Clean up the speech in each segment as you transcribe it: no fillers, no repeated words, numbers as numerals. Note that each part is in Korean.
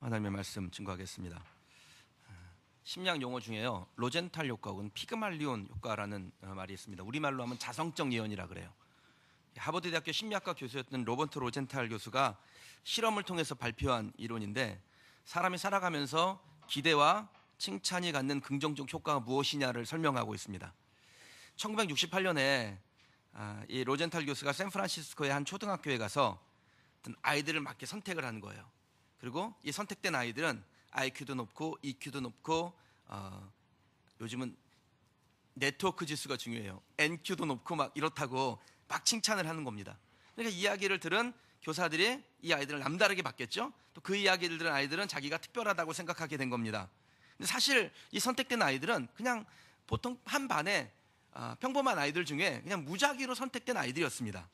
하나님의 말씀 증거하겠습니다. 심리학 용어 중에요, 로젠탈 효과 혹은 피그말리온 효과라는 말이 있습니다. 우리말로 하면 자성적 예언이라 그래요. 하버드 대학교 심리학과 교수였던 로버트 로젠탈 교수가 실험을 통해서 발표한 이론인데, 사람이 살아가면서 기대와 칭찬이 갖는 긍정적 효과가 무엇이냐를 설명하고 있습니다. 1968년에 이 로젠탈 교수가 샌프란시스코의 한 초등학교에 가서 아이들을 맞게 선택을 하는 거예요. 그리고 이 선택된 아이들은 IQ도 높고 EQ도 높고 요즘은 네트워크 지수가 중요해요. NQ도 높고 막 이렇다고 막 칭찬을 하는 겁니다. 그러니까 이야기를 들은 교사들이 이 아이들을 남다르게 봤겠죠. 또 그 이야기를 들은 아이들은 자기가 특별하다고 생각하게 된 겁니다. 근데 사실 이 선택된 아이들은 그냥 보통 한 반에 평범한 아이들 중에 그냥 무작위로 선택된 아이들이었습니다.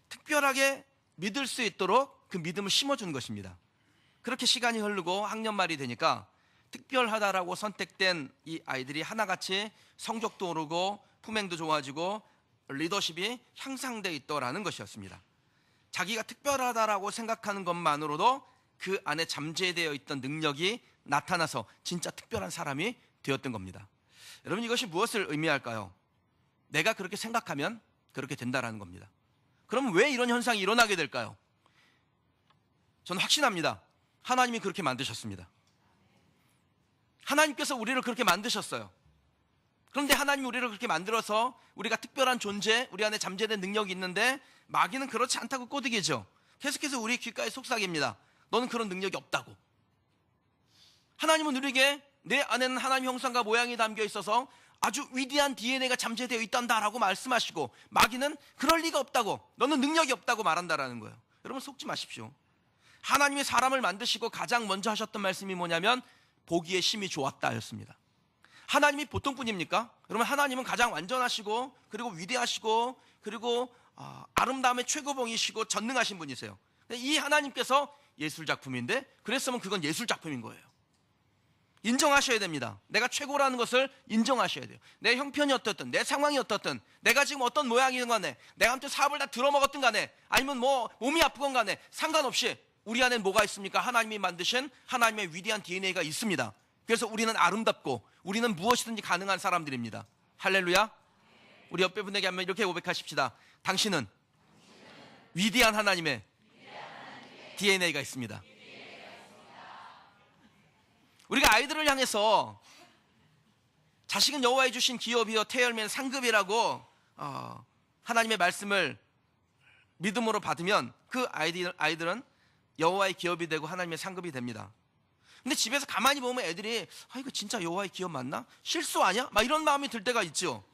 특별하게 믿을 수 있도록 그 믿음을 심어준 것입니다. 그렇게 시간이 흐르고 학년 말이 되니까 특별하다라고 선택된 이 아이들이 하나같이 성적도 오르고 품행도 좋아지고 리더십이 향상돼 있더라는 것이었습니다. 자기가 특별하다라고 생각하는 것만으로도 그 안에 잠재되어 있던 능력이 나타나서 진짜 특별한 사람이 되었던 겁니다. 여러분, 이것이 무엇을 의미할까요? 내가 그렇게 생각하면 그렇게 된다라는 겁니다. 그럼 왜 이런 현상이 일어나게 될까요? 저는 확신합니다. 하나님이 그렇게 만드셨습니다. 하나님께서 우리를 그렇게 만드셨어요. 그런데 하나님이 우리를 그렇게 만들어서 우리가 특별한 존재, 우리 안에 잠재된 능력이 있는데 마귀는 그렇지 않다고 꼬드기죠. 계속해서 우리 귓가에 속삭입니다. 너는 그런 능력이 없다고. 하나님은 우리에게 내 안에는 하나님 형상과 모양이 담겨 있어서 아주 위대한 DNA가 잠재되어 있단다라고 말씀하시고, 마귀는 그럴 리가 없다고, 너는 능력이 없다고 말한다라는 거예요. 여러분, 속지 마십시오. 하나님이 사람을 만드시고 가장 먼저 하셨던 말씀이 뭐냐면 보기에 심히 좋았다였습니다. 하나님이 보통 분입니까? 여러분, 하나님은 가장 완전하시고 그리고 위대하시고 그리고 아름다움의 최고봉이시고 전능하신 분이세요. 이 하나님께서 예술작품인데, 그랬으면 그건 예술작품인 거예요. 인정하셔야 됩니다. 내가 최고라는 것을 인정하셔야 돼요. 내 형편이 어떻든, 내 상황이 어떻든, 내가 지금 어떤 모양이든 간에, 내가 아무튼 사업을 다 들어먹었든 간에, 아니면 뭐 몸이 아프건 간에 상관없이 우리 안에 뭐가 있습니까? 하나님이 만드신 하나님의 위대한 DNA가 있습니다. 그래서 우리는 아름답고 우리는 무엇이든지 가능한 사람들입니다. 할렐루야. 우리 옆에 분에게 한번 이렇게 고백하십시다. 당신은 위대한 하나님의 DNA가 있습니다. 우리가 아이들을 향해서 자식은 여호와의 주신 기업이요 태열면 상급이라고 하나님의 말씀을 믿음으로 받으면 그 아이들은 여호와의 기업이 되고 하나님의 상급이 됩니다. 근데 집에서 가만히 보면 애들이 이거 진짜 여호와의 기업 맞나? 실수 아니야? 막 이런 마음이 들 때가 있죠.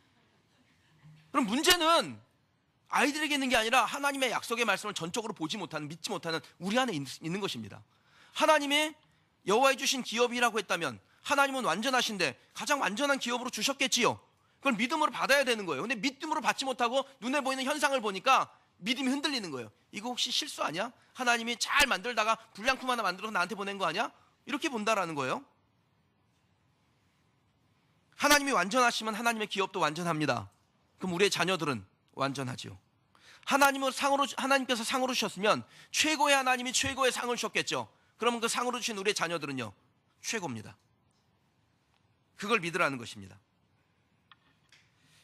그럼 문제는 아이들에게 있는 게 아니라 하나님의 약속의 말씀을 전적으로 보지 못하는, 믿지 못하는 우리 안에 있는 것입니다. 하나님이 여호와의 주신 기업이라고 했다면 하나님은 완전하신데 가장 완전한 기업으로 주셨겠지요. 그걸 믿음으로 받아야 되는 거예요. 근데 믿음으로 받지 못하고 눈에 보이는 현상을 보니까 믿음이 흔들리는 거예요. 이거 혹시 실수 아니야? 하나님이 잘 만들다가 불량품 하나 만들어서 나한테 보낸 거 아니야? 이렇게 본다라는 거예요. 하나님이 완전하시면 하나님의 기업도 완전합니다. 그럼 우리의 자녀들은 완전하지요. 하나님께서 상으로 주셨으면 최고의 하나님이 최고의 상을 주셨겠죠. 그러면 그 상으로 주신 우리의 자녀들은요, 최고입니다. 그걸 믿으라는 것입니다.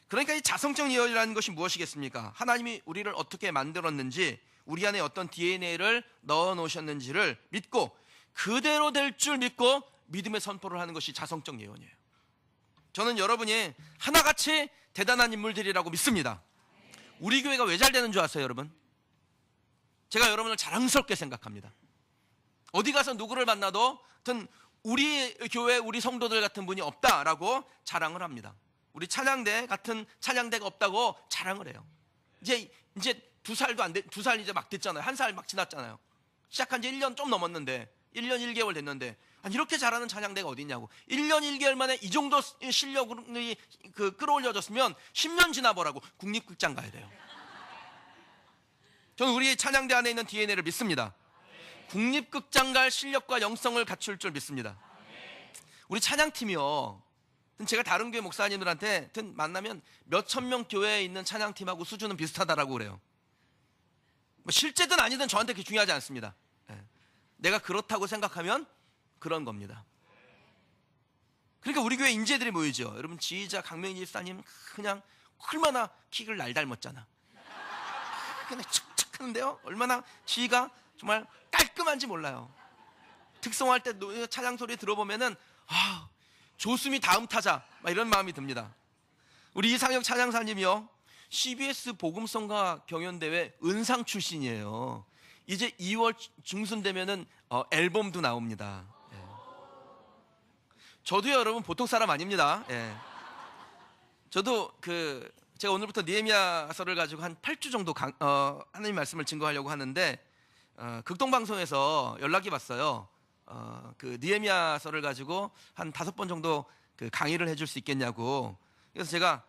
그러니까 이 자성적 예언이라는 것이 무엇이겠습니까? 하나님이 우리를 어떻게 만들었는지, 우리 안에 어떤 DNA를 넣어 놓으셨는지를 믿고 그대로 될 줄 믿고 믿음의 선포를 하는 것이 자성적 예언이에요. 저는 여러분이 하나같이 대단한 인물들이라고 믿습니다. 우리 교회가 왜 잘 되는 줄 아세요, 여러분? 제가 여러분을 자랑스럽게 생각합니다. 어디 가서 누구를 만나도 하여튼 우리 교회, 우리 성도들 같은 분이 없다라고 자랑을 합니다. 우리 찬양대 같은 찬양대가 없다고 자랑을 해요. 이제 2살도 안 돼, 2살 이제 막 됐잖아요. 1살 막 지났잖아요. 시작한 지 1년 좀 넘었는데, 1년 1개월 됐는데, 이렇게 잘하는 찬양대가 어디 있냐고. 1년 1개월 만에 이 정도 실력으로 끌어올려졌으면 10년 지나보라고 국립극장 가야 돼요. 저는 우리 찬양대 안에 있는 DNA를 믿습니다. 국립극장 갈 실력과 영성을 갖출 줄 믿습니다. 우리 찬양팀이요, 제가 다른 교회 목사님들한테 만나면 몇천 명 교회에 있는 찬양팀하고 수준은 비슷하다라고 그래요. 뭐 실제든 아니든 저한테 그게 중요하지 않습니다. 내가 그렇다고 생각하면 그런 겁니다. 그러니까 우리 교회 인재들이 모이죠. 여러분 지휘자 강명희 집사님 그냥 얼마나 킥을 날 닮았잖아. 그냥 척척 하는데요. 얼마나 지휘가 정말 깔끔한지 몰라요. 특성할 때 찬양 소리 들어보면은 조수미 다음 타자 막 이런 마음이 듭니다. 우리 이상혁 찬양사님이요, CBS 복음성가 경연대회 은상 출신이에요. 이제 2월 중순 되면은 앨범도 나옵니다. 예. 저도요 여러분 보통 사람 아닙니다. 예. 저도 제가 오늘부터 느헤미야서를 가지고 한 8주 정도 하나님 말씀을 증거하려고 하는데 극동방송에서 연락이 왔어요. 그 느헤미야서를 가지고 한 5번 정도 그 강의를 해줄 수 있겠냐고. 그래서 제가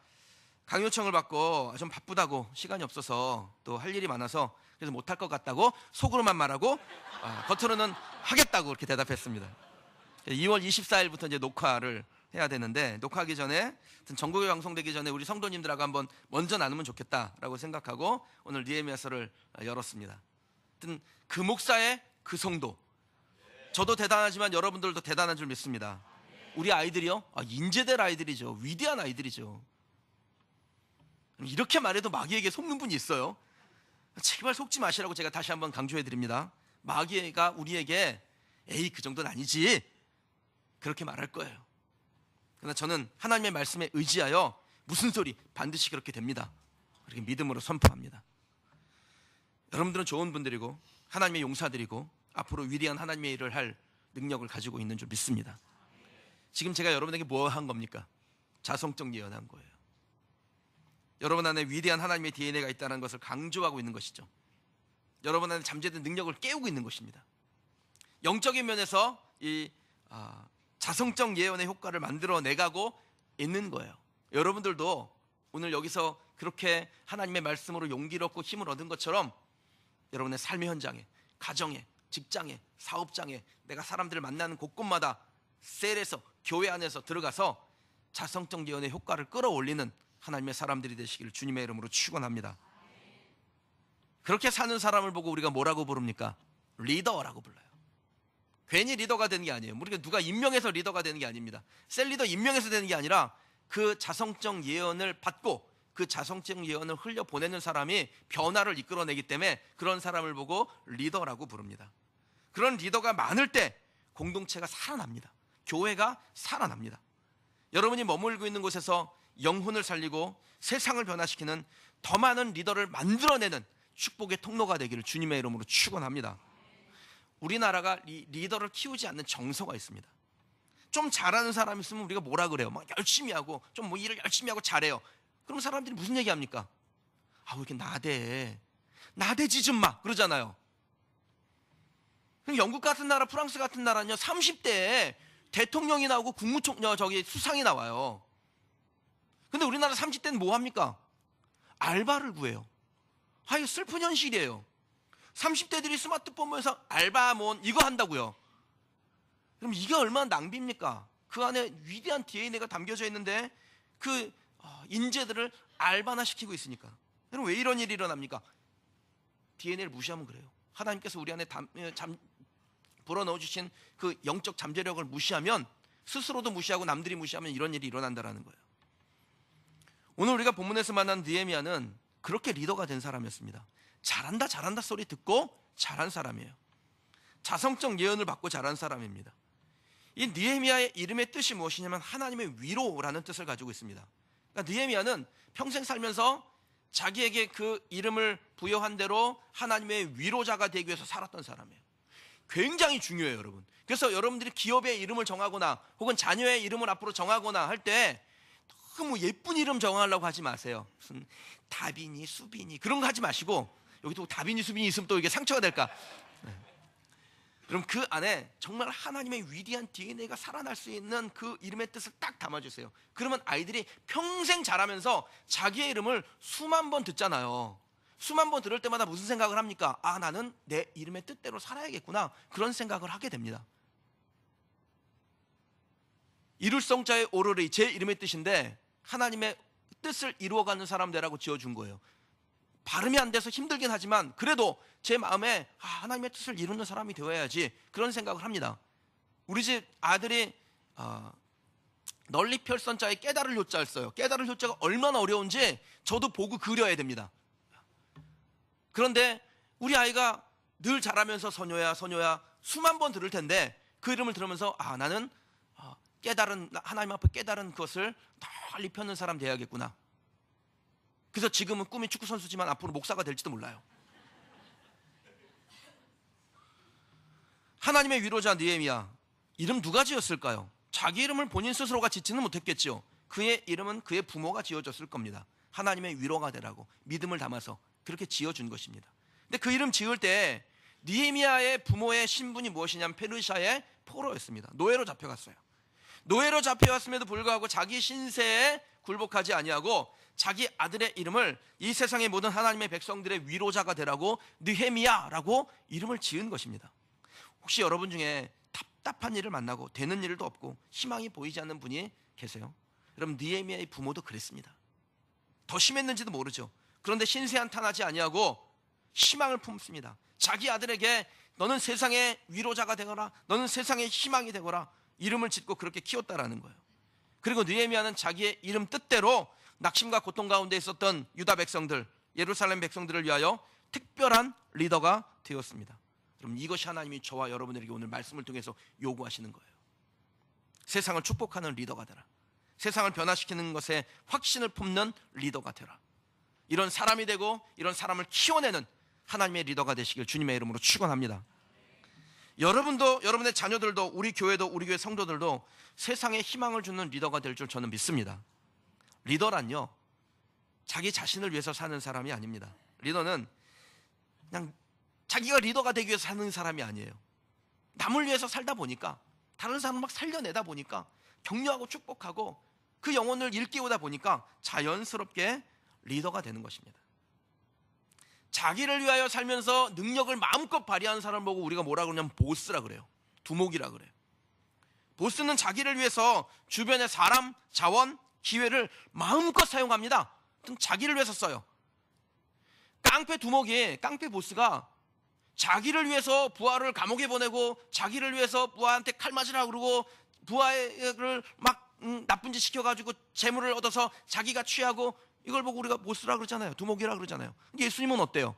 강의 요청을 받고 좀 바쁘다고, 시간이 없어서 또 할 일이 많아서 그래서 못할 것 같다고 속으로만 말하고 겉으로는 하겠다고 그렇게 대답했습니다. 2월 24일부터 이제 녹화를 해야 되는데, 녹화하기 전에 전국에 방송되기 전에 우리 성도님들하고 한번 먼저 나누면 좋겠다라고 생각하고 오늘 느헤미야서를 열었습니다. 하여튼 그 목사의 그 성도, 저도 대단하지만 여러분들도 대단한 줄 믿습니다. 우리 아이들이요, 인재될 아이들이죠. 위대한 아이들이죠. 이렇게 말해도 마귀에게 속는 분이 있어요. 제발 속지 마시라고 제가 다시 한번 강조해 드립니다. 마귀가 우리에게 에이 그 정도는 아니지 그렇게 말할 거예요. 그러나 저는 하나님의 말씀에 의지하여 무슨 소리 반드시 그렇게 됩니다. 그렇게 믿음으로 선포합니다. 여러분들은 좋은 분들이고 하나님의 용사들이고 앞으로 위대한 하나님의 일을 할 능력을 가지고 있는 줄 믿습니다. 지금 제가 여러분에게 뭐 한 겁니까? 자성적 예언한 거예요. 여러분 안에 위대한 하나님의 DNA가 있다는 것을 강조하고 있는 것이죠. 여러분 안에 잠재된 능력을 깨우고 있는 것입니다. 영적인 면에서 이 자성적 예언의 효과를 만들어내가고 있는 거예요. 여러분들도 오늘 여기서 그렇게 하나님의 말씀으로 용기를 얻고 힘을 얻은 것처럼 여러분의 삶의 현장에, 가정에, 직장에, 사업장에, 내가 사람들을 만나는 곳곳마다 셀에서, 교회 안에서 들어가서 자성적 예언의 효과를 끌어올리는 하나님의 사람들이 되시기를 주님의 이름으로 축원합니다. 그렇게 사는 사람을 보고 우리가 뭐라고 부릅니까? 리더라고 불러요. 괜히 리더가 되는 게 아니에요. 우리가 누가 임명해서 리더가 되는 게 아닙니다. 셀 리더 임명해서 되는 게 아니라 그 자성적 예언을 받고 그 자성적 예언을 흘려보내는 사람이 변화를 이끌어내기 때문에 그런 사람을 보고 리더라고 부릅니다. 그런 리더가 많을 때 공동체가 살아납니다. 교회가 살아납니다. 여러분이 머물고 있는 곳에서 영혼을 살리고 세상을 변화시키는 더 많은 리더를 만들어내는 축복의 통로가 되기를 주님의 이름으로 축원합니다. 우리나라가 리더를 키우지 않는 정서가 있습니다. 좀 잘하는 사람이 있으면 우리가 뭐라 그래요? 막 열심히 하고 좀 뭐 일을 열심히 하고 잘해요. 그럼 사람들이 무슨 얘기합니까? 왜 이렇게 나대지 좀 마 그러잖아요. 영국 같은 나라, 프랑스 같은 나라는요 30대에 대통령이 나오고 국무총리 수상이 나와요. 근데 우리나라 30대는 뭐 합니까? 알바를 구해요. 이거 슬픈 현실이에요. 30대들이 스마트폰 보면서 알바몬 이거 한다고요. 그럼 이게 얼마나 낭비입니까? 그 안에 위대한 DNA가 담겨져 있는데 그 인재들을 알바나 시키고 있으니까. 그럼 왜 이런 일이 일어납니까? DNA를 무시하면 그래요. 하나님께서 우리 안에 불어넣어 주신 그 영적 잠재력을 무시하면, 스스로도 무시하고 남들이 무시하면 이런 일이 일어난다는 거예요. 오늘 우리가 본문에서 만난 느헤미야는 그렇게 리더가 된 사람이었습니다. 잘한다 소리 듣고 잘한 사람이에요. 자성적 예언을 받고 잘한 사람입니다. 이 느헤미야의 이름의 뜻이 무엇이냐면 하나님의 위로라는 뜻을 가지고 있습니다. 그러니까 느헤미야는 평생 살면서 자기에게 그 이름을 부여한 대로 하나님의 위로자가 되기 위해서 살았던 사람이에요. 굉장히 중요해요, 여러분. 그래서 여러분들이 기업의 이름을 정하거나 혹은 자녀의 이름을 앞으로 정하거나 할 때 너무 예쁜 이름 정하려고 하지 마세요. 무슨 다빈이, 수빈이 그런 거 하지 마시고, 여기 또 다빈이, 수빈이 있으면 또 이게 상처가 될까? 그럼 그 안에 정말 하나님의 위대한 DNA가 살아날 수 있는 그 이름의 뜻을 딱 담아주세요. 그러면 아이들이 평생 자라면서 자기의 이름을 수만 번 듣잖아요. 수만 번 들을 때마다 무슨 생각을 합니까? 나는 내 이름의 뜻대로 살아야겠구나, 그런 생각을 하게 됩니다. 이룰 성자의 오르리, 제 이름의 뜻인데 하나님의 뜻을 이루어가는 사람 되라고 지어준 거예요. 발음이 안 돼서 힘들긴 하지만 그래도 제 마음에 하나님의 뜻을 이루는 사람이 되어야지, 그런 생각을 합니다. 우리 집 아들이 널리 펼선자에 깨달을 요자를 써요. 깨달을 요자가 얼마나 어려운지 저도 보고 그려야 됩니다. 그런데 우리 아이가 늘 자라면서 선효야 선효야 수만 번 들을 텐데 그 이름을 들으면서 나는 깨달은, 하나님 앞에 깨달은 그것을 널리 펴는 사람 돼야겠구나. 그래서 지금은 꿈이 축구 선수지만 앞으로 목사가 될지도 몰라요. 하나님의 위로자 느헤미야, 이름 누가 지었을까요? 자기 이름을 본인 스스로가 짓지는 못했겠지요. 그의 이름은 그의 부모가 지어줬을 겁니다. 하나님의 위로가 되라고 믿음을 담아서 그렇게 지어준 것입니다. 근데 그 이름 지을 때 느헤미야의 부모의 신분이 무엇이냐면 페르시아의 포로였습니다. 노예로 잡혀갔어요. 노예로 잡혀갔음에도 불구하고 자기 신세에 굴복하지 아니하고 자기 아들의 이름을 이 세상의 모든 하나님의 백성들의 위로자가 되라고 느헤미야라고 이름을 지은 것입니다. 혹시 여러분 중에 답답한 일을 만나고 되는 일도 없고 희망이 보이지 않는 분이 계세요? 여러분, 느헤미야의 부모도 그랬습니다. 더 심했는지도 모르죠. 그런데 신세 한탄하지 아니하고 희망을 품습니다. 자기 아들에게 너는 세상의 위로자가 되거라, 너는 세상의 희망이 되거라 이름을 짓고 그렇게 키웠다라는 거예요. 그리고 느헤미야는 자기의 이름 뜻대로 낙심과 고통 가운데 있었던 유다 백성들, 예루살렘 백성들을 위하여 특별한 리더가 되었습니다. 여러분, 이것이 하나님이 저와 여러분들에게 오늘 말씀을 통해서 요구하시는 거예요. 세상을 축복하는 리더가 되라. 세상을 변화시키는 것에 확신을 품는 리더가 되라. 이런 사람이 되고 이런 사람을 키워내는 하나님의 리더가 되시길 주님의 이름으로 축원합니다. 여러분도, 여러분의 자녀들도, 우리 교회도, 우리 교회 성도들도 세상에 희망을 주는 리더가 될 줄 저는 믿습니다. 리더란요, 자기 자신을 위해서 사는 사람이 아닙니다. 리더는 그냥 자기가 리더가 되기 위해서 사는 사람이 아니에요. 남을 위해서 살다 보니까, 다른 사람을 막 살려내다 보니까, 격려하고 축복하고 그 영혼을 일깨우다 보니까 자연스럽게 리더가 되는 것입니다. 자기를 위하여 살면서 능력을 마음껏 발휘하는 사람을 보고 우리가 뭐라 그러냐면 보스라 그래요. 두목이라 그래요. 보스는 자기를 위해서 주변의 사람, 자원, 기회를 마음껏 사용합니다. 자기를 위해서 써요. 깡패 두목이, 깡패 보스가 자기를 위해서 부하를 감옥에 보내고 자기를 위해서 부하한테 칼 맞으라고 그러고 부하를 막 나쁜 짓 시켜가지고 재물을 얻어서 자기가 취하고, 이걸 보고 우리가 보스라 그러잖아요. 두목이라 그러잖아요. 근데 예수님은 어때요?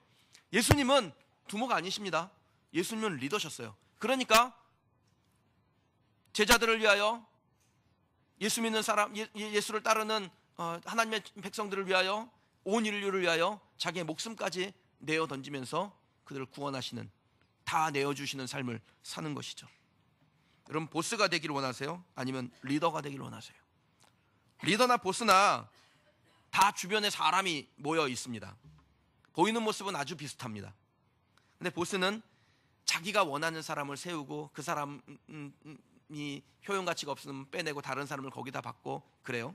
예수님은 두목 아니십니다. 예수님은 리더셨어요. 그러니까 제자들을 위하여, 예수 믿는 사람, 예수를 따르는 하나님의 백성들을 위하여, 온 인류를 위하여 자기의 목숨까지 내어 던지면서 그들을 구원하시는, 다 내어주시는 삶을 사는 것이죠. 여러분, 보스가 되기를 원하세요? 아니면 리더가 되기를 원하세요? 리더나 보스나 다 주변에 사람이 모여 있습니다. 보이는 모습은 아주 비슷합니다. 근데 보스는 자기가 원하는 사람을 세우고 그 사람이 효용가치가 없으면 빼내고 다른 사람을 거기다 받고 그래요.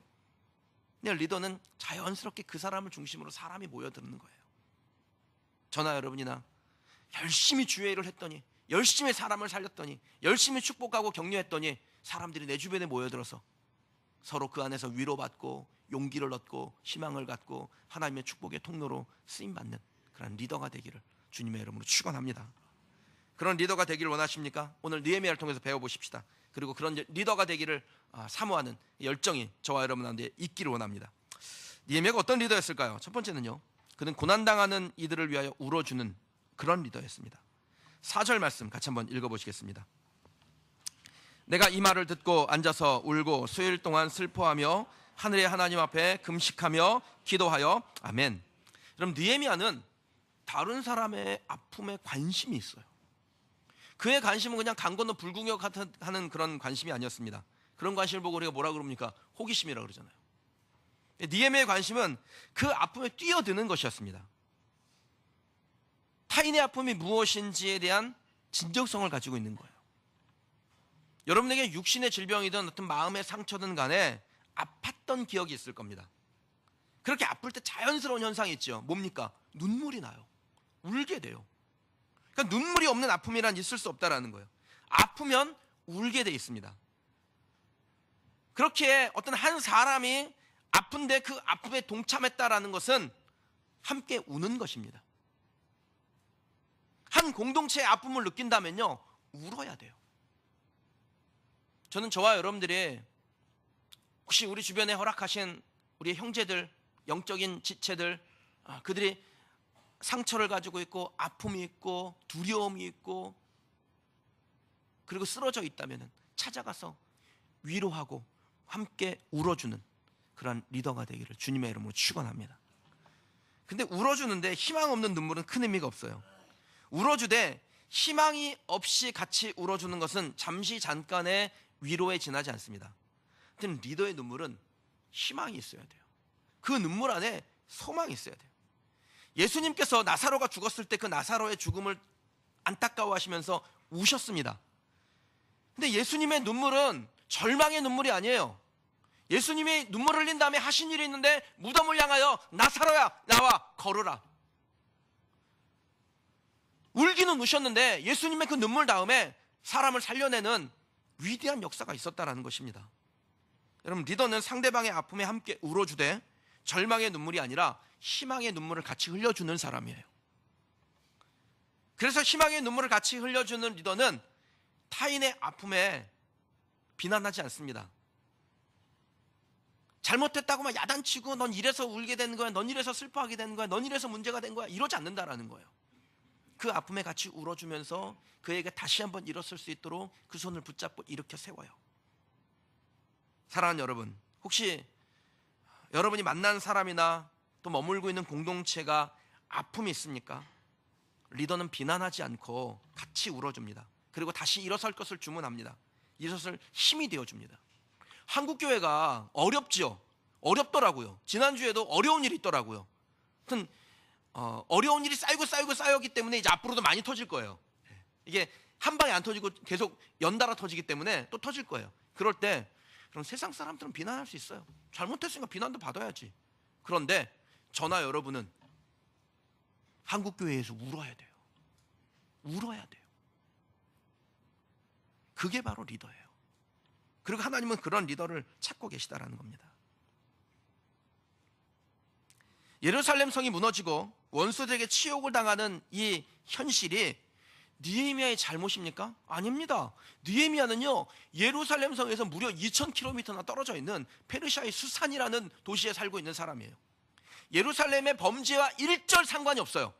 근데 리더는 자연스럽게 그 사람을 중심으로 사람이 모여드는 거예요. 저나 여러분이나 열심히 주의 일을 했더니, 열심히 사람을 살렸더니, 열심히 축복하고 격려했더니 사람들이 내 주변에 모여들어서 서로 그 안에서 위로받고 용기를 얻고 희망을 갖고 하나님의 축복의 통로로 쓰임받는 그런 리더가 되기를 주님의 이름으로 축원합니다. 그런 리더가 되기를 원하십니까? 오늘 느헤미야를 통해서 배워보십시다. 그리고 그런 리더가 되기를 사모하는 열정이 저와 여러분 가운데 있기를 원합니다. 느헤미야가 어떤 리더였을까요? 첫 번째는요, 그는 고난당하는 이들을 위하여 울어주는 그런 리더였습니다. 4절 말씀 같이 한번 읽어보시겠습니다. 내가 이 말을 듣고 앉아서 울고 수일 동안 슬퍼하며 하늘의 하나님 앞에 금식하며 기도하여 아멘. 그럼 느헤미야는 다른 사람의 아픔에 관심이 있어요. 그의 관심은 그냥 강 건너 불구경하는 그런 관심이 아니었습니다. 그런 관심을 보고 우리가 뭐라 그럽니까? 호기심이라고 그러잖아요. 느헤미야의 관심은 그 아픔에 뛰어드는 것이었습니다. 타인의 아픔이 무엇인지에 대한 진정성을 가지고 있는 거예요. 여러분에게 육신의 질병이든 어떤 마음의 상처든 간에 아팠던 기억이 있을 겁니다. 그렇게 아플 때 자연스러운 현상이 있죠. 뭡니까? 눈물이 나요. 울게 돼요. 그러니까 눈물이 없는 아픔이란 있을 수 없다라는 거예요. 아프면 울게 돼 있습니다. 그렇게 어떤 한 사람이 아픈데 그 아픔에 동참했다라는 것은 함께 우는 것입니다. 한 공동체의 아픔을 느낀다면요, 울어야 돼요. 저는 저와 여러분들이 혹시 우리 주변에 허락하신 우리 형제들, 영적인 지체들, 그들이 상처를 가지고 있고 아픔이 있고 두려움이 있고 그리고 쓰러져 있다면 찾아가서 위로하고 함께 울어주는 그런 리더가 되기를 주님의 이름으로 축원합니다. 근데 울어주는데 희망 없는 눈물은 큰 의미가 없어요. 울어주되 희망이 없이 같이 울어주는 것은 잠시 잠깐의 위로에 지나지 않습니다. 하여튼 리더의 눈물은 희망이 있어야 돼요. 그 눈물 안에 소망이 있어야 돼요. 예수님께서 나사로가 죽었을 때 그 나사로의 죽음을 안타까워하시면서 우셨습니다. 근데 예수님의 눈물은 절망의 눈물이 아니에요. 예수님이 눈물을 흘린 다음에 하신 일이 있는데 무덤을 향하여 나사로야 나와 걸으라. 울기는 우셨는데 예수님의 그 눈물 다음에 사람을 살려내는 위대한 역사가 있었다라는 것입니다. 여러분, 리더는 상대방의 아픔에 함께 울어주되 절망의 눈물이 아니라 희망의 눈물을 같이 흘려주는 사람이에요. 그래서 희망의 눈물을 같이 흘려주는 리더는 타인의 아픔에 비난하지 않습니다. 잘못했다고 막 야단치고 넌 이래서 울게 되는 거야, 넌 이래서 슬퍼하게 되는 거야, 넌 이래서 문제가 된 거야, 이러지 않는다라는 거예요. 그 아픔에 같이 울어주면서 그에게 다시 한번 일어설 수 있도록 그 손을 붙잡고 일으켜 세워요. 사랑하는 여러분, 혹시 여러분이 만난 사람이나 또 머물고 있는 공동체가 아픔이 있습니까? 리더는 비난하지 않고 같이 울어줍니다. 그리고 다시 일어설 것을 주문합니다. 일어설 힘이 되어줍니다. 한국교회가 어렵죠. 어렵더라고요. 지난주에도 어려운 일이 있더라고요. 하여튼 어려운 일이 쌓이기 때문에 이제 앞으로도 많이 터질 거예요. 이게 한 방에 안 터지고 계속 연달아 터지기 때문에 또 터질 거예요. 그럴 때 그럼 세상 사람들은 비난할 수 있어요. 잘못했으니까 비난도 받아야지. 그런데 저나 여러분은 한국교회에서 울어야 돼요. 울어야 돼요. 그게 바로 리더예요. 그리고 하나님은 그런 리더를 찾고 계시다라는 겁니다. 예루살렘 성이 무너지고 원수들에게 치욕을 당하는 이 현실이 느헤미야의 잘못입니까? 아닙니다. 느헤미야는요, 예루살렘 성에서 무려 2000km나 떨어져 있는 페르시아의 수산이라는 도시에 살고 있는 사람이에요. 예루살렘의 범죄와 일절 상관이 없어요.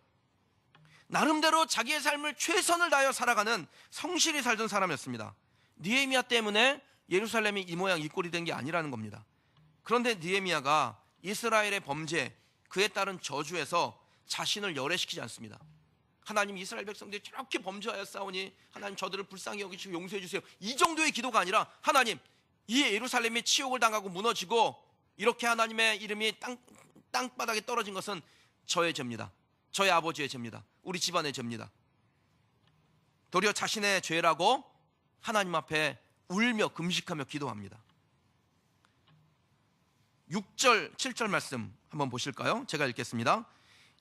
나름대로 자기의 삶을 최선을 다하여 살아가는 성실히 살던 사람이었습니다. 느헤미야 때문에 예루살렘이 이 모양 이 꼴이 된 게 아니라는 겁니다. 그런데 느헤미야가 이스라엘의 범죄, 그에 따른 저주에서 자신을 열애시키지 않습니다. 하나님, 이스라엘 백성들이 저렇게 범죄하여 싸우니 하나님 저들을 불쌍히 여기시고 용서해 주세요. 이 정도의 기도가 아니라 하나님, 이 예루살렘이 치욕을 당하고 무너지고 이렇게 하나님의 이름이 땅바닥에 떨어진 것은 저의 죄입니다. 저의 아버지의 죄입니다. 우리 집안의 죄입니다. 도리어 자신의 죄라고 하나님 앞에 울며 금식하며 기도합니다. 6절 7절 말씀 한번 보실까요? 제가 읽겠습니다.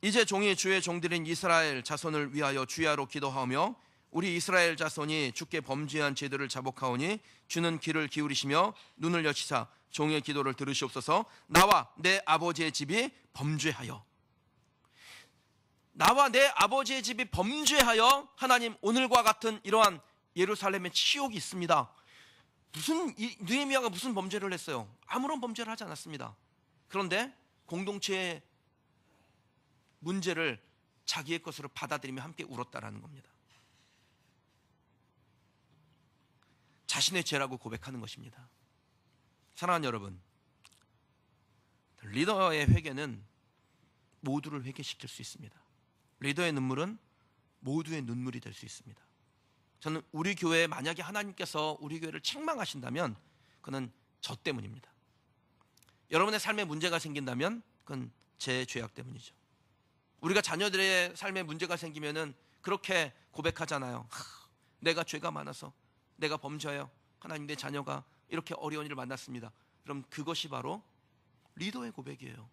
이제 종이 주의 종들인 이스라엘 자손을 위하여 주야로 기도하며 우리 이스라엘 자손이 주께 범죄한 죄들을 자복하오니 주는 귀를 기울이시며 눈을 여시사 종의 기도를 들으시옵소서. 나와 내 아버지의 집이 범죄하여, 나와 내 아버지의 집이 범죄하여 하나님, 오늘과 같은 이러한 예루살렘의 치욕이 있습니다. 느헤미야가 무슨 범죄를 했어요? 아무런 범죄를 하지 않았습니다. 그런데 공동체의 문제를 자기의 것으로 받아들이며 함께 울었다라는 겁니다. 자신의 죄라고 고백하는 것입니다. 사랑하는 여러분, 리더의 회개는 모두를 회개시킬 수 있습니다. 리더의 눈물은 모두의 눈물이 될 수 있습니다. 저는 우리 교회에 만약에 하나님께서 우리 교회를 책망하신다면 그는 저 때문입니다. 여러분의 삶에 문제가 생긴다면 그건 제 죄악 때문이죠. 우리가 자녀들의 삶에 문제가 생기면은 그렇게 고백하잖아요. 내가 죄가 많아서, 내가 범죄하여 하나님, 내 자녀가 이렇게 어려운 일을 만났습니다. 그럼 그것이 바로 리더의 고백이에요.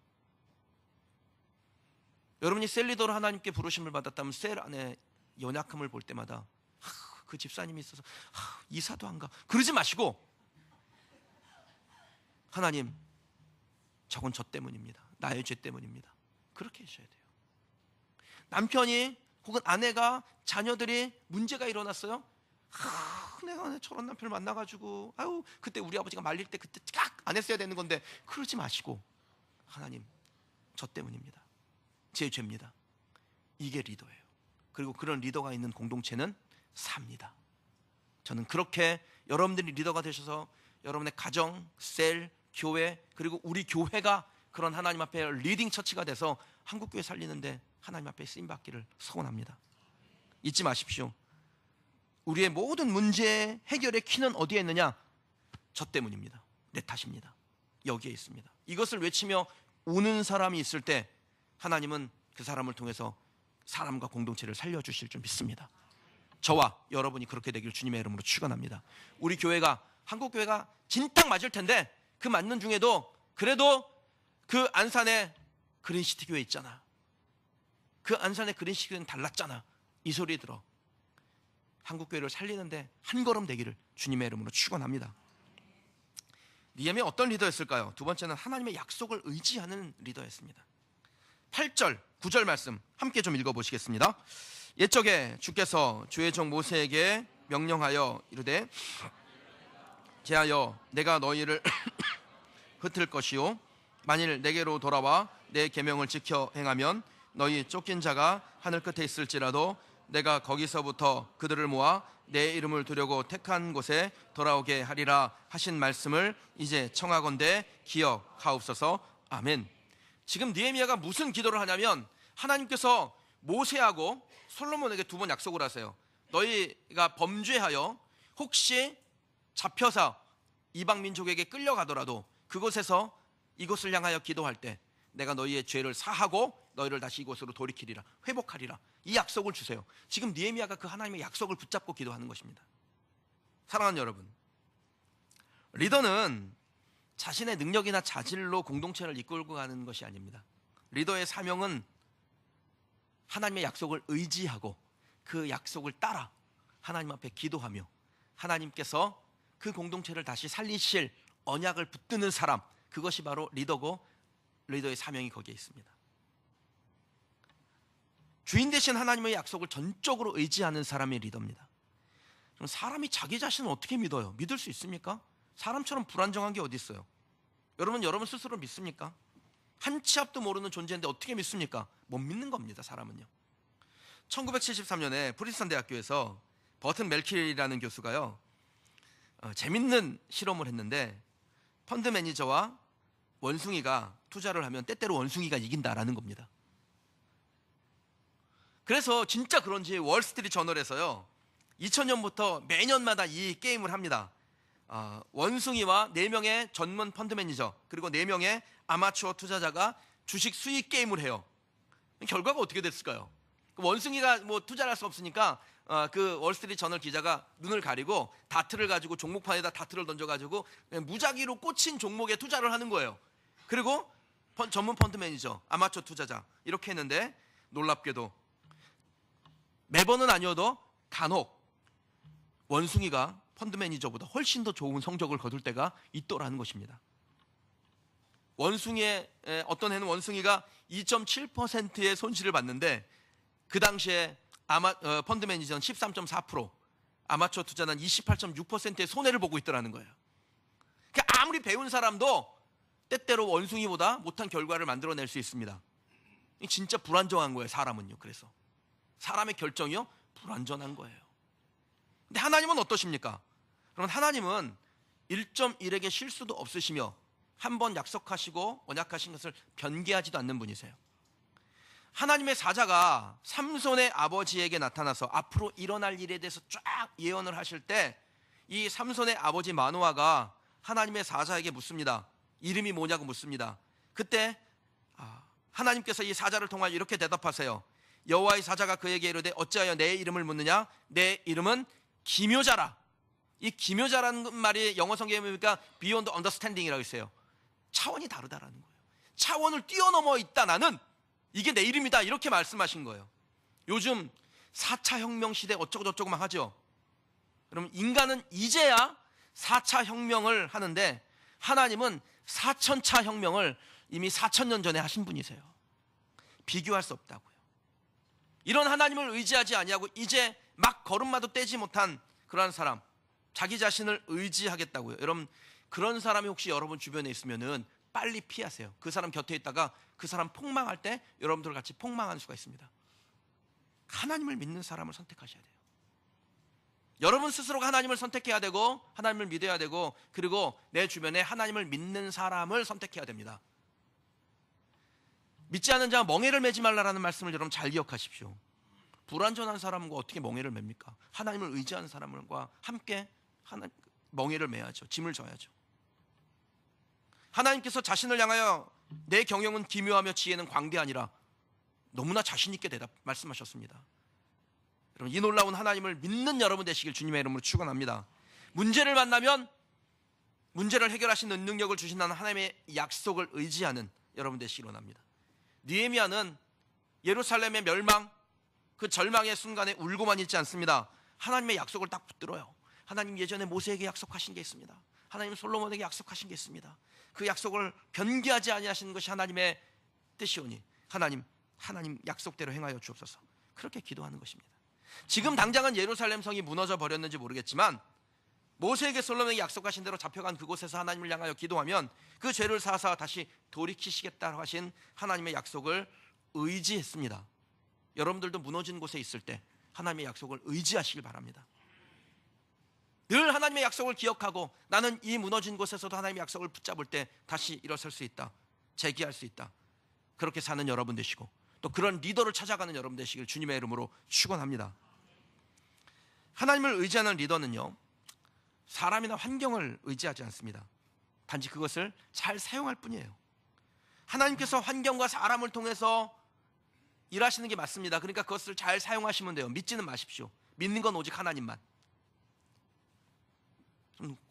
여러분이 셀 리더로 하나님께 부르심을 받았다면 셀 안에 연약함을 볼 때마다 그 집사님이 있어서 이사도 안 가, 그러지 마시고 하나님, 저건 저 때문입니다. 나의 죄 때문입니다. 그렇게 해주셔야 돼요. 남편이 혹은 아내가 자녀들이 문제가 일어났어요. 내가 저런 남편을 만나가지고 아유 그때 우리 아버지가 말릴 때 그때 깍 안 했어야 되는 건데 그러지 마시고 하나님 저 때문입니다. 제 죄입니다. 이게 리더예요. 그리고 그런 리더가 있는 공동체는 삽니다. 저는 그렇게 여러분들이 리더가 되셔서 여러분의 가정, 셀, 교회 그리고 우리 교회가 그런 하나님 앞에 리딩 처치가 돼서 한국교회 살리는데 하나님 앞에 쓰임받기를 소원합니다. 잊지 마십시오. 우리의 모든 문제 해결의 키는 어디에 있느냐? 저 때문입니다. 내 탓입니다. 여기에 있습니다. 이것을 외치며 우는 사람이 있을 때 하나님은 그 사람을 통해서 사람과 공동체를 살려주실 줄 믿습니다. 저와 여러분이 그렇게 되길 주님의 이름으로 축원합니다. 우리 교회가 한국교회가 진딱 맞을 텐데 그 맞는 중에도 그래도 그 안산에 그린시티 교회 있잖아. 그 안산에 그린시티 교회는 달랐잖아. 이 소리 들어. 한국교회를 살리는데 한 걸음 되기를 주님의 이름으로 축원합니다. 느헤미야 어떤 리더였을까요? 두 번째는 하나님의 약속을 의지하는 리더였습니다. 8절, 9절 말씀 함께 좀 읽어보시겠습니다. 옛적에 주께서 주의 종 모세에게 명령하여 이르되 제하여 내가 너희를 흩을 것이요 만일 내게로 돌아와 내 계명을 지켜 행하면 너희 쫓긴 자가 하늘 끝에 있을지라도 내가 거기서부터 그들을 모아 내 이름을 두려고 택한 곳에 돌아오게 하리라 하신 말씀을 이제 청하건대 기억하옵소서. 아멘. 지금 느헤미야가 무슨 기도를 하냐면 하나님께서 모세하고 솔로몬에게 두 번 약속을 하세요. 너희가 범죄하여 혹시 잡혀서 이방 민족에게 끌려가더라도 그곳에서 이곳을 향하여 기도할 때 내가 너희의 죄를 사하고 너희를 다시 이곳으로 돌이키리라, 회복하리라. 이 약속을 주세요. 지금 느헤미야가 그 하나님의 약속을 붙잡고 기도하는 것입니다. 사랑하는 여러분, 리더는 자신의 능력이나 자질로 공동체를 이끌고 가는 것이 아닙니다. 리더의 사명은 하나님의 약속을 의지하고 그 약속을 따라 하나님 앞에 기도하며 하나님께서 그 공동체를 다시 살리실 언약을 붙드는 사람, 그것이 바로 리더고 리더의 사명이 거기에 있습니다. 주인 되신 하나님의 약속을 전적으로 의지하는 사람이 리더입니다. 그럼 사람이 자기 자신을 어떻게 믿어요? 믿을 수 있습니까? 사람처럼 불안정한 게 어디 있어요? 여러분 스스로 믿습니까? 한 치 앞도 모르는 존재인데 어떻게 믿습니까? 못 믿는 겁니다. 사람은요. 1973년에 프린스턴 대학교에서 버튼 멜킬이라는 교수가요 재밌는 실험을 했는데 펀드 매니저와 원숭이가 투자를 하면 때때로 원숭이가 이긴다라는 겁니다. 그래서 진짜 그런지 월스트리트 저널에서요 2000년부터 매년마다 이 게임을 합니다. 원숭이와 4명의 전문 펀드 매니저 그리고 4명의 아마추어 투자자가 주식 수익 게임을 해요. 결과가 어떻게 됐을까요? 원숭이가 뭐 투자를 할 수 없으니까 그 월스트리트 저널 기자가 눈을 가리고 다트를 가지고 종목판에다 다트를 던져가지고 무작위로 꽂힌 종목에 투자를 하는 거예요. 그리고 전문 펀드 매니저, 아마추어 투자자 이렇게 했는데 놀랍게도 매번은 아니어도 간혹 원숭이가 펀드 매니저보다 훨씬 더 좋은 성적을 거둘 때가 있더라는 것입니다. 원숭이의 어떤 해는 원숭이가 2.7%의 손실을 봤는데 그 당시에 펀드 매니저는 13.4%, 아마추어 투자는 28.6%의 손해를 보고 있더라는 거예요. 그러니까 아무리 배운 사람도 때때로 원숭이보다 못한 결과를 만들어낼 수 있습니다. 진짜 불안정한 거예요. 사람은요. 그래서 사람의 결정이요 불완전한 거예요. 근데 하나님은 어떠십니까? 그러면 하나님은 1.1에게 실수도 없으시며 한번 약속하시고 언약하신 것을 변개하지도 않는 분이세요. 하나님의 사자가 삼손의 아버지에게 나타나서 앞으로 일어날 일에 대해서 쫙 예언을 하실 때 이 삼손의 아버지 마노아가 하나님의 사자에게 묻습니다. 이름이 뭐냐고 묻습니다. 그때 하나님께서 이 사자를 통하여 이렇게 대답하세요. 여호와의 사자가 그에게 이르되 어찌하여 내 이름을 묻느냐? 내 이름은 기묘자라. 이 기묘자라는 말이 영어 성경에 보니까 beyond understanding이라고 있어요. 차원이 다르다라는 거예요. 차원을 뛰어넘어 있다 나는. 이게 내 이름이다 이렇게 말씀하신 거예요. 요즘 4차 혁명 시대 어쩌고 저쩌고 막 하죠. 그러면 인간은 이제야 4차 혁명을 하는데 하나님은 4천차 혁명을 이미 4천년 전에 하신 분이세요. 비교할 수 없다고요. 이런 하나님을 의지하지 아니하고 이제 막 걸음마도 떼지 못한 그러한 사람, 자기 자신을 의지하겠다고요. 여러분, 그런 사람이 혹시 여러분 주변에 있으면은 빨리 피하세요. 그 사람 곁에 있다가 그 사람 폭망할 때 여러분들 같이 폭망할 수가 있습니다. 하나님을 믿는 사람을 선택하셔야 돼요. 여러분 스스로가 하나님을 선택해야 되고 하나님을 믿어야 되고, 그리고 내 주변에 하나님을 믿는 사람을 선택해야 됩니다. 믿지 않는 자와 멍에를 매지 말라라는 말씀을 여러분 잘 기억하십시오. 불완전한 사람과 어떻게 멍에를 맵니까? 하나님을 의지하는 사람과 함께 멍에를 매야죠. 짐을 져야죠. 하나님께서 자신을 향하여 내 경영은 기묘하며 지혜는 광대하니라 너무나 자신 있게 말씀하셨습니다. 여러분, 이 놀라운 하나님을 믿는 여러분 되시길 주님의 이름으로 축원합니다. 문제를 만나면 문제를 해결하시는 능력을 주신다는 하나님의 약속을 의지하는 여러분 되시길 원합니다. 느헤미야는 예루살렘의 멸망, 그 절망의 순간에 울고만 있지 않습니다. 하나님의 약속을 딱 붙들어요. 하나님 예전에 모세에게 약속하신 게 있습니다. 하나님 솔로몬에게 약속하신 게 있습니다. 그 약속을 변개하지 아니하시는 것이 하나님의 뜻이오니 하나님 약속대로 행하여 주옵소서. 그렇게 기도하는 것입니다. 지금 당장은 예루살렘 성이 무너져 버렸는지 모르겠지만 모세에게 솔로몬에게 약속하신 대로 잡혀간 그곳에서 하나님을 향하여 기도하면 그 죄를 사하사 다시 돌이키시겠다고 하신 하나님의 약속을 의지했습니다. 여러분들도 무너진 곳에 있을 때 하나님의 약속을 의지하시길 바랍니다. 늘 하나님의 약속을 기억하고 나는 이 무너진 곳에서도 하나님의 약속을 붙잡을 때 다시 일어설 수 있다, 재기할 수 있다, 그렇게 사는 여러분 되시고 또 그런 리더를 찾아가는 여러분 되시길 주님의 이름으로 축원합니다. 하나님을 의지하는 리더는요, 사람이나 환경을 의지하지 않습니다. 단지 그것을 잘 사용할 뿐이에요. 하나님께서 환경과 사람을 통해서 일하시는 게 맞습니다. 그러니까 그것을 잘 사용하시면 돼요. 믿지는 마십시오. 믿는 건 오직 하나님만.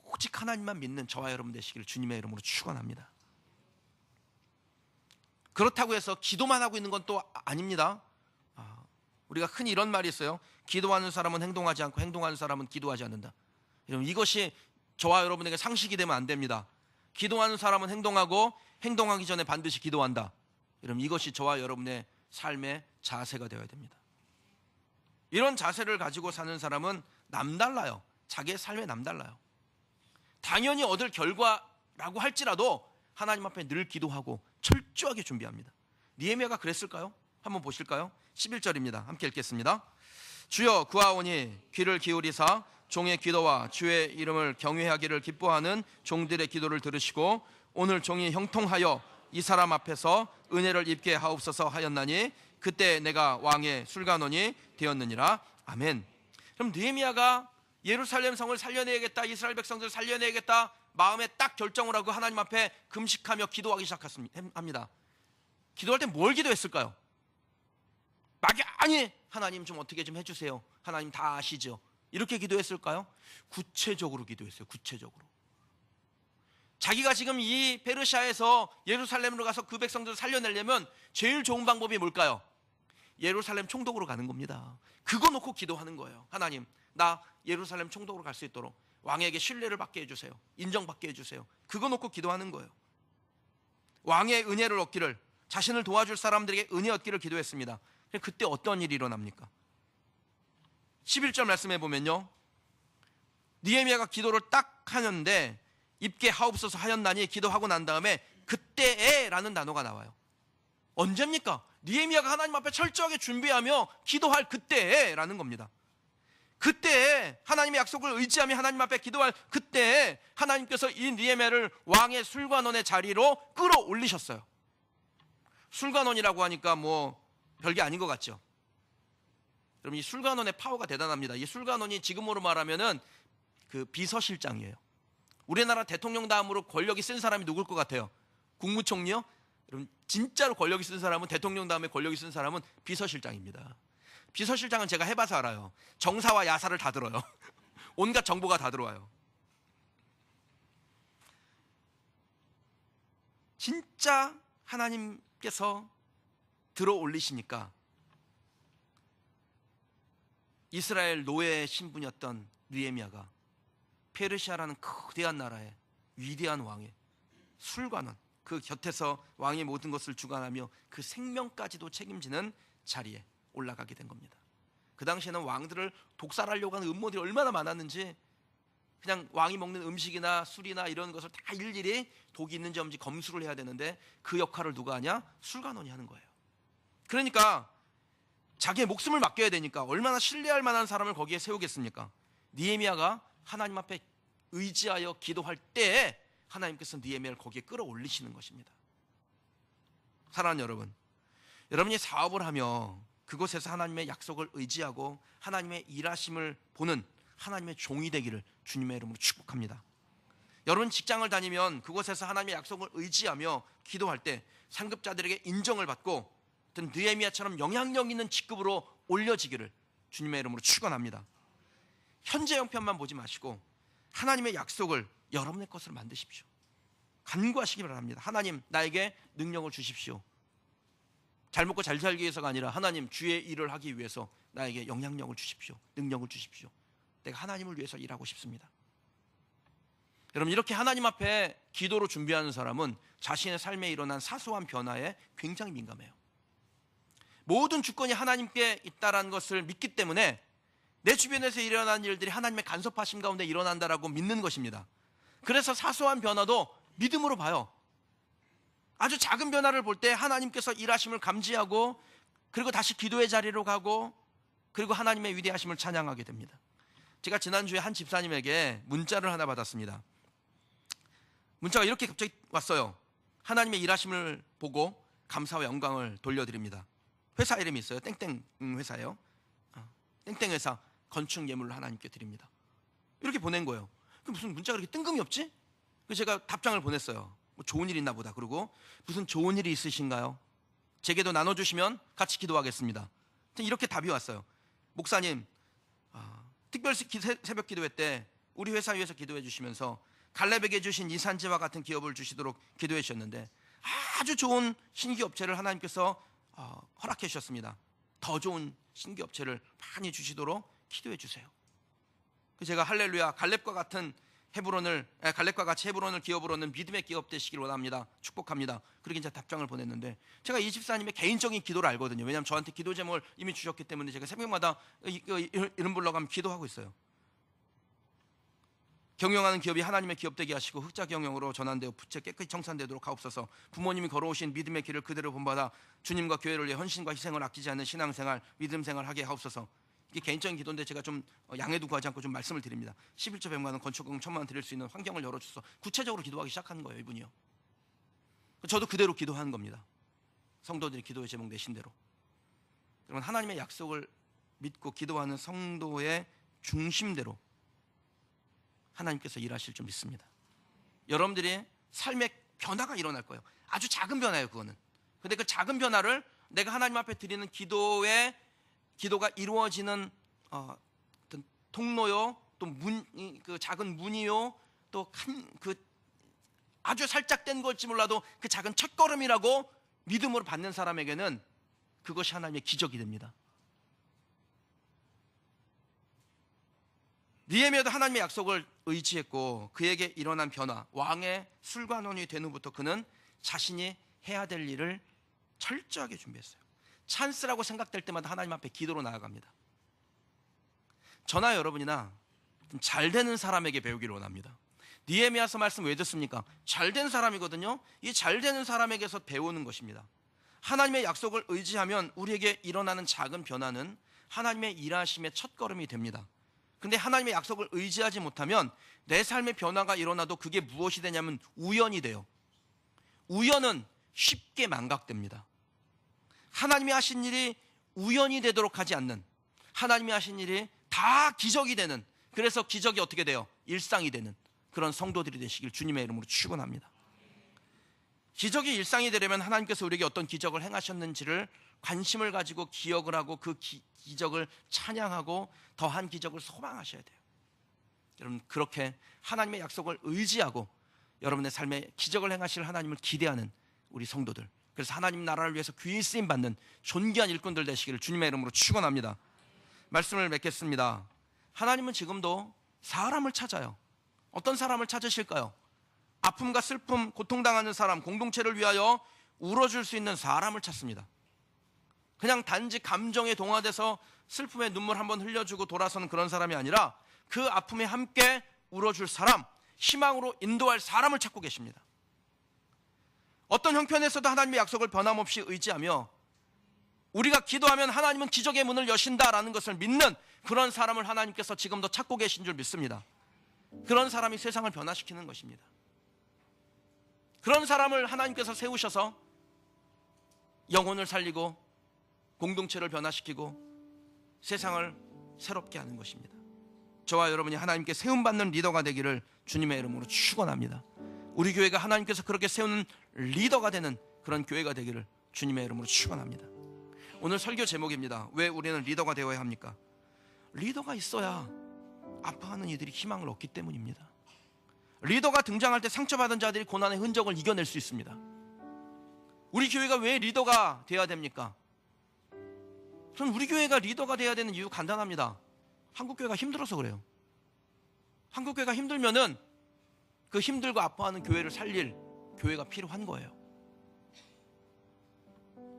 오직 하나님만 믿는 저와 여러분 되시기를 주님의 이름으로 축원합니다. 그렇다고 해서 기도만 하고 있는 건 또 아닙니다. 우리가 흔히 이런 말이 있어요. 기도하는 사람은 행동하지 않고 행동하는 사람은 기도하지 않는다. 이것이 저와 여러분에게 상식이 되면 안 됩니다. 기도하는 사람은 행동하고 행동하기 전에 반드시 기도한다. 이것이 저와 여러분의 삶의 자세가 되어야 됩니다. 이런 자세를 가지고 사는 사람은 남달라요. 자기의 삶에 남달라요. 당연히 얻을 결과라고 할지라도 하나님 앞에 늘 기도하고 철저하게 준비합니다. 느헤미야가 그랬을까요? 한번 보실까요? 11절입니다. 함께 읽겠습니다. 주여 구하오니 귀를 기울이사 종의 기도와 주의 이름을 경외하기를 기뻐하는 종들의 기도를 들으시고 오늘 종이 형통하여 이 사람 앞에서 은혜를 입게 하옵소서 하였나니 그때 내가 왕의 술관원이 되었느니라. 아멘. 그럼 느헤미야가 예루살렘 성을 살려내야겠다, 이스라엘 백성들을 살려내야겠다 마음에 딱 결정을 하고 하나님 앞에 금식하며 기도하기 시작합니다. 기도할 때 뭘 기도했을까요? 막연히 하나님 좀 어떻게 좀 해주세요, 하나님 다 아시죠, 이렇게 기도했을까요? 구체적으로 기도했어요. 구체적으로. 자기가 지금 이 페르시아에서 예루살렘으로 가서 그 백성들을 살려내려면 제일 좋은 방법이 뭘까요? 예루살렘 총독으로 가는 겁니다. 그거 놓고 기도하는 거예요. 하나님, 나 예루살렘 총독으로 갈 수 있도록 왕에게 신뢰를 받게 해주세요, 인정받게 해주세요. 그거 놓고 기도하는 거예요. 왕의 은혜를 얻기를, 자신을 도와줄 사람들에게 은혜 얻기를 기도했습니다. 그때 어떤 일이 일어납니까? 11절 말씀해 보면요, 느헤미야가 기도를 딱 하는데 입게 하옵소서 하였나니 기도하고 난 다음에 그때에 라는 단어가 나와요. 언제입니까? 느헤미야가 하나님 앞에 철저하게 준비하며 기도할 그때에 라는 겁니다. 그때에 하나님의 약속을 의지하며 하나님 앞에 기도할 그때에 하나님께서 이 느헤미야를 왕의 술관원의 자리로 끌어올리셨어요. 술관원이라고 하니까 뭐 별게 아닌 것 같죠? 여러분, 이 술관원의 파워가 대단합니다. 이 술관원이 지금으로 말하면은 그 비서실장이에요. 우리나라 대통령 다음으로 권력이 센 사람이 누굴 것 같아요? 국무총리요? 여러분, 진짜로 권력이 센 사람은, 대통령 다음에 권력이 센 사람은 비서실장입니다. 비서실장은 제가 해봐서 알아요. 정사와 야사를 다 들어요. 온갖 정보가 다 들어와요. 진짜 하나님께서 들어올리시니까 이스라엘 노예의 신분이었던 느헤미야가 페르시아라는 거대한 나라의 위대한 왕의 술관원, 그 곁에서 왕의 모든 것을 주관하며 그 생명까지도 책임지는 자리에 올라가게 된 겁니다. 그 당시에는 왕들을 독살하려고 하는 음모들이 얼마나 많았는지 그냥 왕이 먹는 음식이나 술이나 이런 것을 다 일일이 독이 있는지 없는지 검수를 해야 되는데 그 역할을 누가 하냐? 술관원이 하는 거예요. 그러니까 자기의 목숨을 맡겨야 되니까 얼마나 신뢰할 만한 사람을 거기에 세우겠습니까? 느헤미야가 하나님 앞에 의지하여 기도할 때에 하나님께서 느헤미야를 거기에 끌어올리시는 것입니다. 사랑하는 여러분, 여러분이 사업을 하며 그곳에서 하나님의 약속을 의지하고 하나님의 일하심을 보는 하나님의 종이 되기를 주님의 이름으로 축복합니다. 여러분 직장을 다니면 그곳에서 하나님의 약속을 의지하며 기도할 때 상급자들에게 인정을 받고 어떤 느헤미야처럼 영향력 있는 직급으로 올려지기를 주님의 이름으로 축원합니다. 현재 형편만 보지 마시고 하나님의 약속을 여러분의 것으로 만드십시오. 간구하시기 바랍니다. 하나님, 나에게 능력을 주십시오. 잘 먹고 잘 살기 위해서가 아니라 하나님, 주의 일을 하기 위해서 나에게 영향력을 주십시오. 능력을 주십시오. 내가 하나님을 위해서 일하고 싶습니다. 여러분, 이렇게 하나님 앞에 기도로 준비하는 사람은 자신의 삶에 일어난 사소한 변화에 굉장히 민감해요. 모든 주권이 하나님께 있다는 것을 믿기 때문에 내 주변에서 일어난 일들이 하나님의 간섭하심 가운데 일어난다라고 믿는 것입니다. 그래서 사소한 변화도 믿음으로 봐요. 아주 작은 변화를 볼 때 하나님께서 일하심을 감지하고 그리고 다시 기도의 자리로 가고 그리고 하나님의 위대하심을 찬양하게 됩니다. 제가 지난주에 한 집사님에게 문자를 하나 받았습니다. 문자가 이렇게 갑자기 왔어요. 하나님의 일하심을 보고 감사와 영광을 돌려드립니다. 회사 이름이 있어요. 땡땡 회사예요. 땡땡 회사 건축 예물을 하나님께 드립니다. 이렇게 보낸 거예요. 그럼 무슨 문자가 이렇게 뜬금이 없지? 그래서 제가 답장을 보냈어요. 뭐 좋은 일 있나 보다. 그리고 무슨 좋은 일이 있으신가요? 제게도 나눠주시면 같이 기도하겠습니다. 이렇게 답이 왔어요. 목사님, 특별 새벽 기도회 때 우리 회사 위해서 기도해 주시면서 갈렙에게 주신 이 산지와 같은 기업을 주시도록 기도해 주셨는데 아주 좋은 신기업체를 하나님께서 허락해 주셨습니다. 더 좋은 신기업체를 많이 주시도록 기도해 주세요. 제가 할렐루야, 갈렙과 같이 헤브론을 기업으로 얻는 믿음의 기업 되시길 원합니다. 축복합니다. 그렇게 이제 답장을 보냈는데 제가 이 집사님의 개인적인 기도를 알거든요. 왜냐하면 저한테 기도 제목을 이미 주셨기 때문에 제가 새벽마다 이름 불러가면 기도하고 있어요. 경영하는 기업이 하나님의 기업 되게 하시고 흑자 경영으로 전환되어 부채 깨끗이 청산되도록 하옵소서. 부모님이 걸어오신 믿음의 길을 그대로 본받아 주님과 교회를 위해 헌신과 희생을 아끼지 않는 신앙생활, 믿음생활 하게 하옵소서. 이게 개인적인 기도인데 제가 좀 양해도 구하지 않고 좀 말씀을 드립니다. 11조 100만 원, 건축금 1000만 원 드릴 수 있는 환경을 열어주소서. 구체적으로 기도하기 시작하는 거예요, 이분이요. 저도 그대로 기도하는 겁니다. 성도들이 기도의 제목 내신 대로. 여러분, 하나님의 약속을 믿고 기도하는 성도의 중심대로 하나님께서 일하실 줄 믿습니다. 여러분들이 삶의 변화가 일어날 거예요. 아주 작은 변화예요, 그거는. 근데 그 작은 변화를 내가 하나님 앞에 드리는 기도가 이루어지는 어떤 통로요, 또 그 작은 문이요, 또 그 아주 살짝 된 걸지 몰라도 그 작은 첫걸음이라고 믿음으로 받는 사람에게는 그것이 하나님의 기적이 됩니다. 느헤미야도 하나님의 약속을 의지했고 그에게 일어난 변화, 왕의 술관원이 된 후부터 그는 자신이 해야 될 일을 철저하게 준비했어요. 찬스라고 생각될 때마다 하나님 앞에 기도로 나아갑니다. 저나 여러분이나 잘 되는 사람에게 배우기를 원합니다. 느헤미야서 말씀 왜 듣습니까? 잘 된 사람이거든요. 이 잘 되는 사람에게서 배우는 것입니다. 하나님의 약속을 의지하면 우리에게 일어나는 작은 변화는 하나님의 일하심의 첫걸음이 됩니다. 근데 하나님의 약속을 의지하지 못하면 내 삶의 변화가 일어나도 그게 무엇이 되냐면 우연이 돼요. 우연은 쉽게 망각됩니다. 하나님이 하신 일이 우연이 되도록 하지 않는, 하나님이 하신 일이 다 기적이 되는, 그래서 기적이 어떻게 돼요? 일상이 되는 그런 성도들이 되시길 주님의 이름으로 축원합니다. 기적이 일상이 되려면 하나님께서 우리에게 어떤 기적을 행하셨는지를 관심을 가지고 기억을 하고 그 기적을 찬양하고 더한 기적을 소망하셔야 돼요. 여러분, 그렇게 하나님의 약속을 의지하고 여러분의 삶에 기적을 행하실 하나님을 기대하는 우리 성도들, 그래서 하나님 나라를 위해서 귀히 쓰임 받는 존귀한 일꾼들 되시기를 주님의 이름으로 축원합니다. 말씀을 맺겠습니다. 하나님은 지금도 사람을 찾아요. 어떤 사람을 찾으실까요? 아픔과 슬픔, 고통당하는 사람, 공동체를 위하여 울어줄 수 있는 사람을 찾습니다. 그냥 단지 감정에 동화돼서 슬픔의 눈물 한번 흘려주고 돌아서는 그런 사람이 아니라 그 아픔에 함께 울어줄 사람, 희망으로 인도할 사람을 찾고 계십니다. 어떤 형편에서도 하나님의 약속을 변함없이 의지하며 우리가 기도하면 하나님은 기적의 문을 여신다라는 것을 믿는 그런 사람을 하나님께서 지금도 찾고 계신 줄 믿습니다. 그런 사람이 세상을 변화시키는 것입니다. 그런 사람을 하나님께서 세우셔서 영혼을 살리고 공동체를 변화시키고 세상을 새롭게 하는 것입니다. 저와 여러분이 하나님께 세움받는 리더가 되기를 주님의 이름으로 축원합니다. 우리 교회가 하나님께서 그렇게 세우는 리더가 되는 그런 교회가 되기를 주님의 이름으로 축원합니다. 오늘 설교 제목입니다. 왜 우리는 리더가 되어야 합니까? 리더가 있어야 아파하는 이들이 희망을 얻기 때문입니다. 리더가 등장할 때 상처받은 자들이 고난의 흔적을 이겨낼 수 있습니다. 우리 교회가 왜 리더가 되어야 됩니까? 저는 우리 교회가 리더가 되어야 되는 이유 간단합니다. 한국교회가 힘들어서 그래요. 한국교회가 힘들면은 그 힘들고 아파하는 교회를 살릴 교회가 필요한 거예요.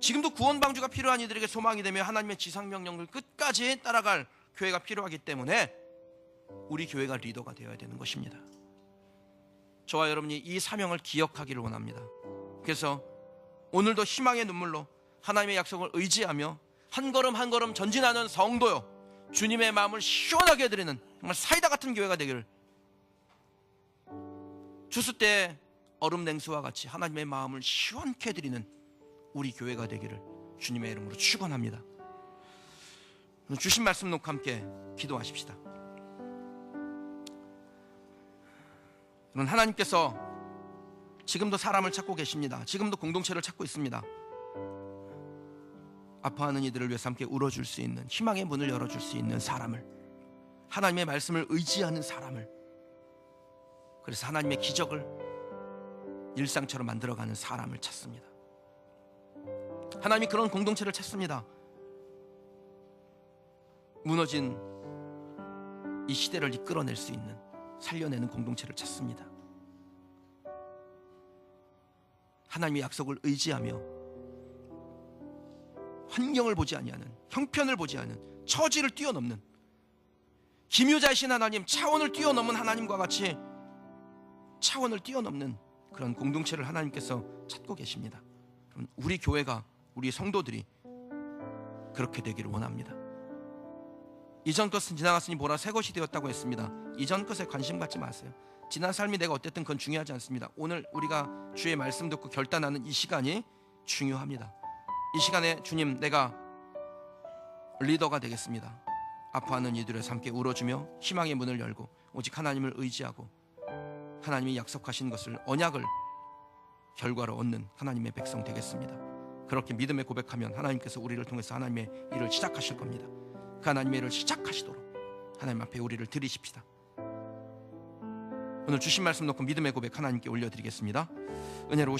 지금도 구원방주가 필요한 이들에게 소망이 되며 하나님의 지상명령을 끝까지 따라갈 교회가 필요하기 때문에 우리 교회가 리더가 되어야 되는 것입니다. 저와 여러분이 이 사명을 기억하기를 원합니다. 그래서 오늘도 희망의 눈물로 하나님의 약속을 의지하며 한 걸음 한 걸음 전진하는 성도요, 주님의 마음을 시원하게 해드리는 정말 사이다 같은 교회가 되기를, 추수 때 얼음 냉수와 같이 하나님의 마음을 시원케 해드리는 우리 교회가 되기를 주님의 이름으로 축원합니다. 주신 말씀 놓고 함께 기도하십시다. 하나님께서 지금도 사람을 찾고 계십니다. 지금도 공동체를 찾고 있습니다. 아파하는 이들을 위해서 함께 울어줄 수 있는, 희망의 문을 열어줄 수 있는 사람을, 하나님의 말씀을 의지하는 사람을, 그래서 하나님의 기적을 일상처럼 만들어가는 사람을 찾습니다. 하나님이 그런 공동체를 찾습니다. 무너진 이 시대를 이끌어낼 수 있는, 살려내는 공동체를 찾습니다. 하나님의 약속을 의지하며 환경을 보지 아니하는, 형편을 보지 않는, 처지를 뛰어넘는, 기묘자이신 하나님, 차원을 뛰어넘은 하나님과 같이 차원을 뛰어넘는 그런 공동체를 하나님께서 찾고 계십니다. 우리 교회가, 우리 성도들이 그렇게 되기를 원합니다. 이전 것은 지나갔으니 보라 새 것이 되었다고 했습니다. 이전 것에 관심 갖지 마세요. 지난 삶이 내가 어땠든 그건 중요하지 않습니다. 오늘 우리가 주의 말씀 듣고 결단하는 이 시간이 중요합니다. 이 시간에 주님, 내가 리더가 되겠습니다. 아파하는 이들에서 함께 울어주며 희망의 문을 열고 오직 하나님을 의지하고 하나님이 약속하신 것을, 언약을 결과로 얻는 하나님의 백성 되겠습니다. 그렇게 믿음의 고백하면 하나님께서 우리를 통해서 하나님의 일을 시작하실 겁니다. 그 하나님의 일을 시작하시도록 하나님 앞에 우리를 드리십시다. 오늘 주신 말씀 놓고 믿음의 고백 하나님께 올려드리겠습니다. 은혜로